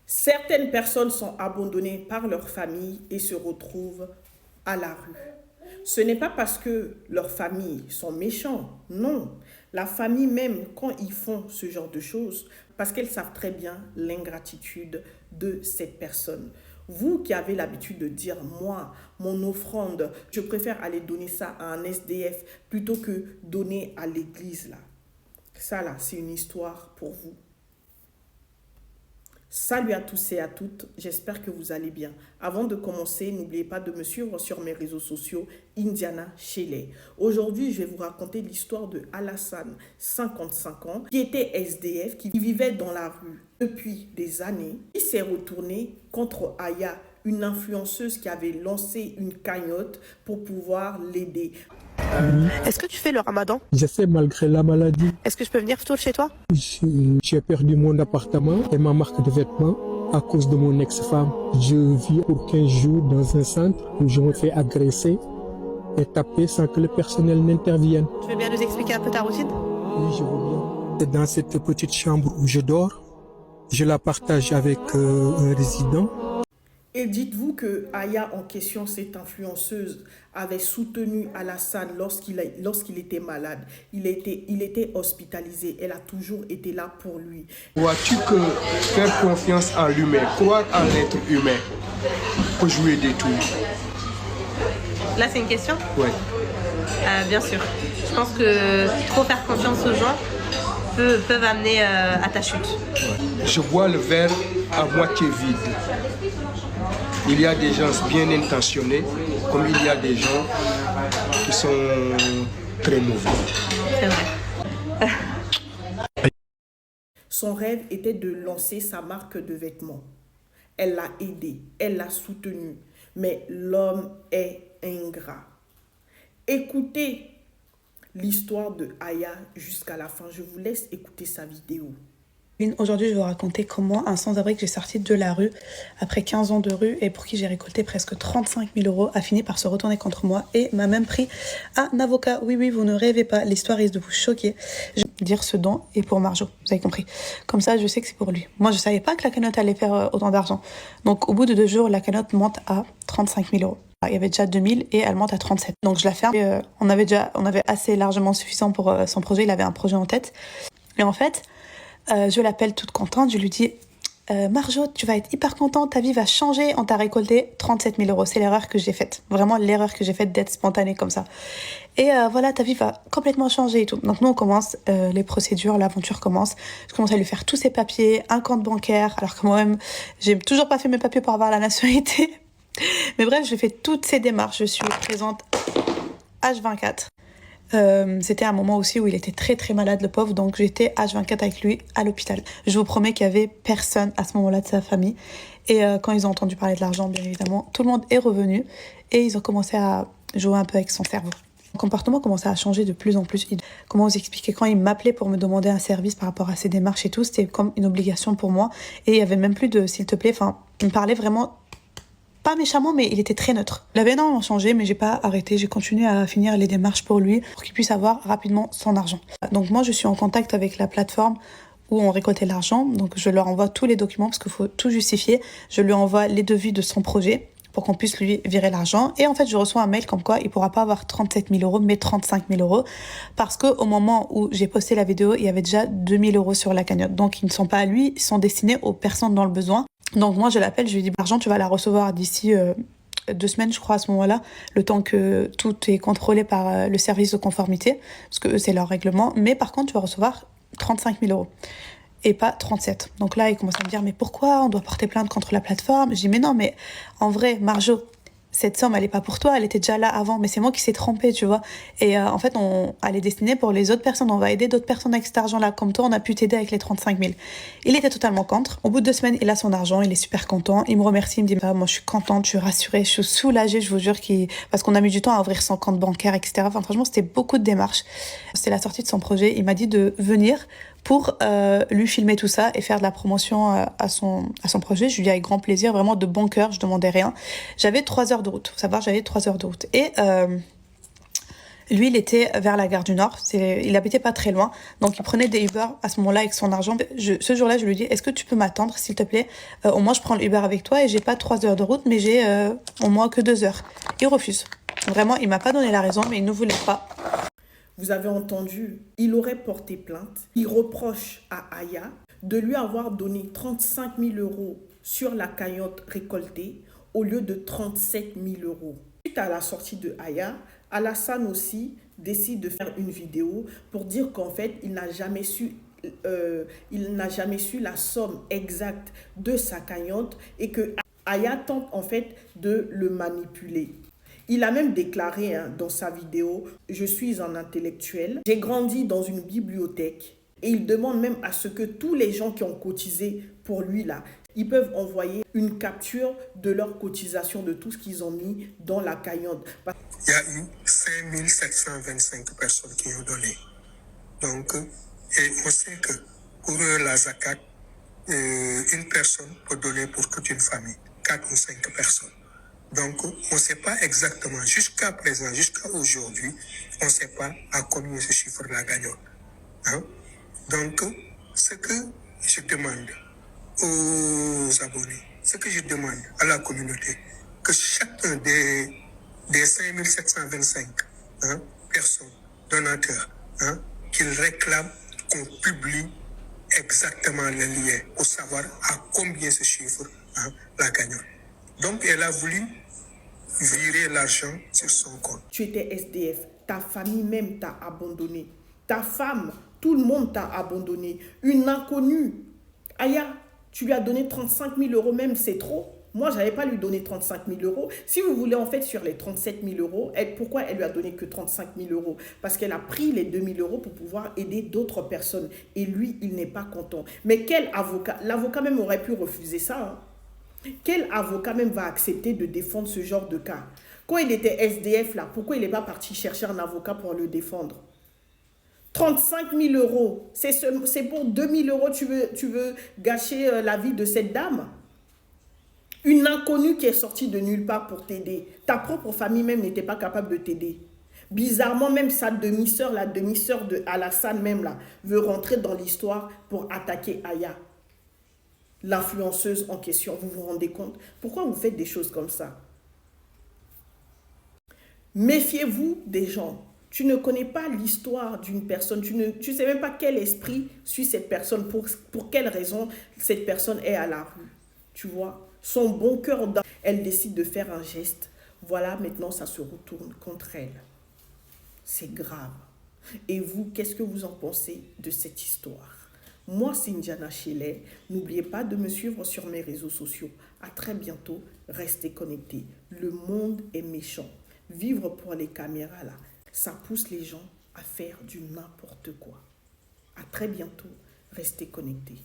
Certaines personnes sont abandonnées par leur famille et se retrouvent à la rue. Ce n'est pas parce que leurs familles sont méchants, non. La famille même, quand ils font ce genre de choses, parce qu'elles savent très bien l'ingratitude de cette personne. Vous qui avez l'habitude de dire, moi, mon offrande, je préfère aller donner ça à un SDF plutôt que donner à l'église, là. Ça, là, c'est une histoire pour vous. Salut à tous et à toutes, j'espère que vous allez bien. Avant de commencer, n'oubliez pas de me suivre sur mes réseaux sociaux Indiana Shelley. Aujourd'hui, je vais vous raconter l'histoire de Alassane, 55 ans, qui était SDF, qui vivait dans la rue depuis des années. Il s'est retourné contre Aya, une influenceuse qui avait lancé une cagnotte pour pouvoir l'aider. Est-ce que tu fais le ramadan? J'ai fait malgré la maladie. Est-ce que je peux venir tour chez toi? J'ai perdu mon appartement et ma marque de vêtements à cause de mon ex-femme. Je vis pour 15 jours dans un centre où je me fais agresser et taper sans que le personnel n'intervienne. Tu veux bien nous expliquer un peu ta routine? Oui, je veux bien. C'est dans cette petite chambre où je dors. Je la partage avec un résident. Et dites-vous que Aya en question, cette influenceuse, avait soutenu Alassane lorsqu'il était malade. Il était hospitalisé. Elle a toujours été là pour lui. Vois-tu que faire confiance en l'humain, croire en l'être humain, peut jouer des tours? Là, c'est une question? Ouais. Bien sûr. Je pense que trop faire confiance aux gens peuvent amener à ta chute. Ouais. Je vois le verre à moitié vide. Il y a des gens bien intentionnés, comme il y a des gens qui sont très mauvais. C'est vrai. Son rêve était de lancer sa marque de vêtements. Elle l'a aidé, elle l'a soutenu, mais l'homme est ingrat. Écoutez l'histoire de Aya jusqu'à la fin. Je vous laisse écouter sa vidéo. Aujourd'hui, je vais vous raconter comment un sans-abri que j'ai sorti de la rue après 15 ans de rue et pour qui j'ai récolté presque 35 000 euros a fini par se retourner contre moi et m'a même pris un avocat. Oui, oui, vous ne rêvez pas, l'histoire risque de vous choquer. Je vais dire ce don est pour Marjo, vous avez compris. Comme ça, je sais que c'est pour lui. Moi, je savais pas que la cagnotte allait faire autant d'argent. Donc, au bout de 2 jours, la cagnotte monte à 35 000 euros. Il y avait déjà 2000 et elle monte à 37. Donc, je la ferme. Et, on avait assez largement suffisant pour son projet. Il avait un projet en tête. Et en fait, je l'appelle toute contente, je lui dis Marjo, tu vas être hyper contente, ta vie va changer, on t'a récolté 37 000 euros. C'est l'erreur que j'ai faite, vraiment l'erreur que j'ai faite d'être spontanée comme ça. Et voilà, ta vie va complètement changer et tout. Donc nous on commence les procédures, l'aventure commence. Je commence à lui faire tous ses papiers, un compte bancaire, alors que moi-même j'ai toujours pas fait mes papiers pour avoir la nationalité. Mais bref, je fais toutes ces démarches, je suis présente H24. C'était un moment aussi où il était très très malade le pauvre, donc j'étais H24 avec lui à l'hôpital. Je vous promets qu'il y avait personne à ce moment-là de sa famille et quand ils ont entendu parler de l'argent, bien évidemment, tout le monde est revenu et ils ont commencé à jouer un peu avec son cerveau. Son comportement commençait à changer de plus en plus. Comment vous expliquer, quand il m'appelait pour me demander un service par rapport à ses démarches et tout, c'était comme une obligation pour moi et il y avait même plus de s'il te plaît, enfin il me parlait vraiment pas méchamment, mais il était très neutre. Il avait énormément changé, mais j'ai pas arrêté. J'ai continué à finir les démarches pour lui, pour qu'il puisse avoir rapidement son argent. Donc moi, je suis en contact avec la plateforme où on récoltait l'argent. Donc je leur envoie tous les documents parce qu'il faut tout justifier. Je lui envoie les devis de son projet pour qu'on puisse lui virer l'argent. Et en fait, je reçois un mail comme quoi il pourra pas avoir 37 000 euros, mais 35 000 euros. Parce qu'au moment où j'ai posté la vidéo, il y avait déjà 2 000 euros sur la cagnotte. Donc ils ne sont pas à lui, ils sont destinés aux personnes dans le besoin. Donc moi je l'appelle, je lui dis l'argent tu vas la recevoir d'ici 2 semaines je crois à ce moment-là, le temps que tout est contrôlé par le service de conformité, parce que eux c'est leur règlement, mais par contre tu vas recevoir 35 000 euros et pas 37. Donc là il commence à me dire mais pourquoi on doit porter plainte contre la plateforme? Je dis mais non mais en vrai Marjo, cette somme elle est pas pour toi, elle était déjà là avant, mais c'est moi qui s'est trompée, tu vois. Et en fait elle est destinée pour les autres personnes, on va aider d'autres personnes avec cet argent là, comme toi on a pu t'aider avec les 35 000. Il était totalement contre. Au bout de 2 semaines il a son argent, il est super content, il me remercie, il me dit ah, moi je suis contente, je suis rassurée, je suis soulagée, je vous jure, parce qu'on a mis du temps à ouvrir son compte bancaire, etc. Enfin franchement c'était beaucoup de démarches. C'était la sortie de son projet, il m'a dit de venir pour lui filmer tout ça et faire de la promotion à son projet. Je lui dis avec grand plaisir, vraiment de bon cœur, je demandais rien. J'avais 3 heures de route, faut savoir, j'avais 3 heures de route. Et Lui, il était vers la gare du Nord. Il habitait pas très loin. Donc, il prenait des Uber à ce moment-là avec son argent. Ce jour-là, je lui dis, est-ce que tu peux m'attendre, s'il te plaît? Au moins, je prends le Uber avec toi et j'ai pas 3 heures de route, mais j'ai au moins que 2 heures. Il refuse. Vraiment, il m'a pas donné la raison, mais il ne voulait pas. Vous avez entendu, il aurait porté plainte. Il reproche à Aya de lui avoir donné 35 000 € sur la cagnotte récoltée au lieu de 37 000 €. Suite à la sortie de Aya, Alassane aussi décide de faire une vidéo pour dire qu'en fait, il n'a jamais su la somme exacte de sa cagnotte et que Aya tente en fait de le manipuler. Il a même déclaré dans sa vidéo « Je suis un intellectuel, j'ai grandi dans une bibliothèque » et il demande même à ce que tous les gens qui ont cotisé pour lui là, ils peuvent envoyer une capture de leur cotisation, de tout ce qu'ils ont mis dans la cagnotte. Il y a eu 5725 personnes qui ont donné. Donc, et on sait que pour la zakat, une personne peut donner pour toute une famille, 4 ou 5 personnes. Donc, on ne sait pas exactement, jusqu'à présent, jusqu'à aujourd'hui, on ne sait pas à combien se chiffre la cagnotte. Hein? Donc, ce que je demande aux abonnés, ce que je demande à la communauté, que chacun des 5725 personnes, donateurs, qu'ils réclament qu'on publie exactement le lien pour savoir à combien se chiffre la cagnotte. Donc, elle a voulu virer l'argent sur son compte. Tu étais SDF, ta famille même t'a abandonné. Ta femme, tout le monde t'a abandonné. Une inconnue. Aya, tu lui as donné 35 000 € même, c'est trop. Moi, je n'allais pas lui donner 35 000 €. Si vous voulez, en fait, sur les 37 000 €, pourquoi elle lui a donné que 35 000 €? Parce qu'elle a pris les 2 000 € pour pouvoir aider d'autres personnes. Et lui, il n'est pas content. Mais quel avocat? L'avocat même aurait pu refuser ça. Hein. Quel avocat même va accepter de défendre ce genre de cas? Quand il était SDF, là, pourquoi il n'est pas parti chercher un avocat pour le défendre? 35 000 €, c'est pour 2 000 €, tu veux gâcher la vie de cette dame? Une inconnue qui est sortie de nulle part pour t'aider. Ta propre famille même n'était pas capable de t'aider. Bizarrement, même sa demi-sœur, la demi-sœur de Alassane même là, veut rentrer dans l'histoire pour attaquer Aya. L'influenceuse en question, vous vous rendez compte? Pourquoi vous faites des choses comme ça? Méfiez-vous des gens. Tu ne connais pas l'histoire d'une personne, tu ne sais même pas quel esprit suit cette personne, pour quelle raison cette personne est à la rue. Tu vois, son bon cœur, elle décide de faire un geste. Voilà, maintenant ça se retourne contre elle. C'est grave. Et vous, qu'est-ce que vous en pensez de cette histoire? Moi, c'est Indiana Shelley. N'oubliez pas de me suivre sur mes réseaux sociaux. À très bientôt. Restez connectés. Le monde est méchant. Vivre pour les caméras, là, ça pousse les gens à faire du n'importe quoi. À très bientôt. Restez connectés.